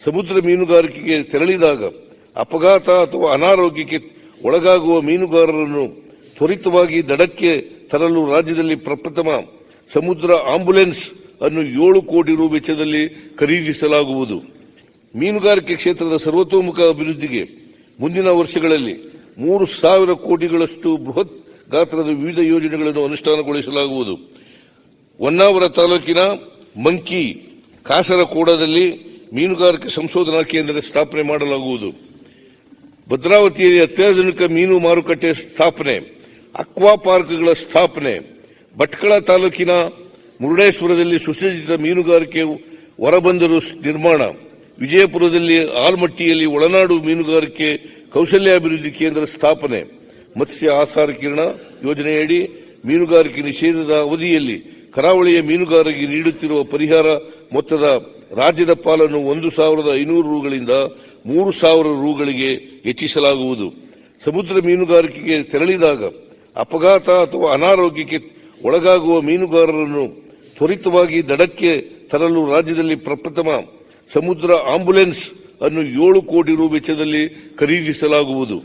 ಸಮುದ್ರ ಮೀನುಗಾರಿಕೆಗೆ ತೆರಳಿದಾಗ ಅಪಘಾತ ಅಥವಾ ಅನಾರೋಗ್ಯಕ್ಕೆ ಒಳಗಾಗುವ ಮೀನುಗಾರರನ್ನು ತ್ವರಿತವಾಗಿ ದಡಕ್ಕೆ ತರಲು ರಾಜ್ಯದಲ್ಲಿ ಪ್ರಪ್ರಥಮ ಸಮುದ್ರ ಆಂಬ್ಯುಲೆನ್ಸ್ ಅನ್ನು 7 ಕೋಟಿ ರು ವೆಚ್ಚದಲ್ಲಿ ಖರೀದಿಸಲಾಗುವುದು. ಮೀನುಗಾರಿಕೆ ಕ್ಷೇತ್ರದ ಸರ್ವತೋಮುಖ ಅಭಿವೃದ್ಧಿಗೆ ಮುಂದಿನ ವರ್ಷಗಳಲ್ಲಿ 3,000 ಕೋಟಿಗಳಷ್ಟು ಬೃಹತ್ ಗಾತ್ರದ ವಿವಿಧ ಯೋಜನೆಗಳನ್ನು ಅನುಷ್ಠಾನಗೊಳಿಸಲಾಗುವುದು. ಹೊನ್ನಾವರ ತಾಲೂಕಿನ ಮಂಕಿ ಕಾಸರಕೋಡದಲ್ಲಿ ಮೀನುಗಾರಿಕೆ ಸಂಶೋಧನಾ ಕೇಂದ್ರ ಸ್ಥಾಪನೆ ಮಾಡಲಾಗುವುದು. ಭದ್ರಾವತಿಯಲ್ಲಿ ಅತ್ಯಾಧುನಿಕ ಮೀನು ಮಾರುಕಟ್ಟೆ ಸ್ಥಾಪನೆ, ಅಕ್ವಾ ಪಾರ್ಕ್ಗಳ ಸ್ಥಾಪನೆ, ಭಟ್ಕಳ ತಾಲೂಕಿನ ಮುರುಡೇಶ್ವರದಲ್ಲಿ ಸುಸಜ್ಜಿತ ಮೀನುಗಾರಿಕೆ ಹೊರಬಂದರು ನಿರ್ಮಾಣ, ವಿಜಯಪುರದಲ್ಲಿ ಆಲ್ಮಟ್ಟಿಯಲ್ಲಿ ಒಳನಾಡು ಮೀನುಗಾರಿಕೆ ಕೌಶಲ್ಯಾಭಿವೃದ್ಧಿ ಕೇಂದ್ರ ಸ್ಥಾಪನೆ, ಮತ್ಸ್ಯ ಆಹಾರ ಕಿರಣ ಯೋಜನೆಯಡಿ ಮೀನುಗಾರಿಕೆ ನಿಷೇಧದ ಅವಧಿಯಲ್ಲಿ ಕರಾವಳಿಯ ಮೀನುಗಾರರಿಗೆ ನೀಡುತ್ತಿರುವ ಪರಿಹಾರ ಮೊತ್ತದ ರಾಜ್ಯದ ಪಾಲನ್ನು 1,500 ರುಗಳಿಂದ 3,000 ರುಗಳಿಗೆ ಹೆಚ್ಚಿಸಲಾಗುವುದು. ಸಮುದ್ರ ಮೀನುಗಾರಿಕೆಗೆ ತೆರಳಿದಾಗ ಅಪಘಾತ ಅಥವಾ ಅನಾರೋಗ್ಯಕ್ಕೆ ಒಳಗಾಗುವ ಮೀನುಗಾರರನ್ನು ತ್ವರಿತವಾಗಿ ದಡಕ್ಕೆ ತರಲು ರಾಜ್ಯದಲ್ಲಿ ಪ್ರಪ್ರಥಮ ಸಮುದ್ರ ಆಂಬ್ಯುಲೆನ್ಸ್ ಅನ್ನು 7 ಕೋಟಿ ರು ವೆಚ್ಚದಲ್ಲಿ ಖರೀದಿಸಲಾಗುವುದು.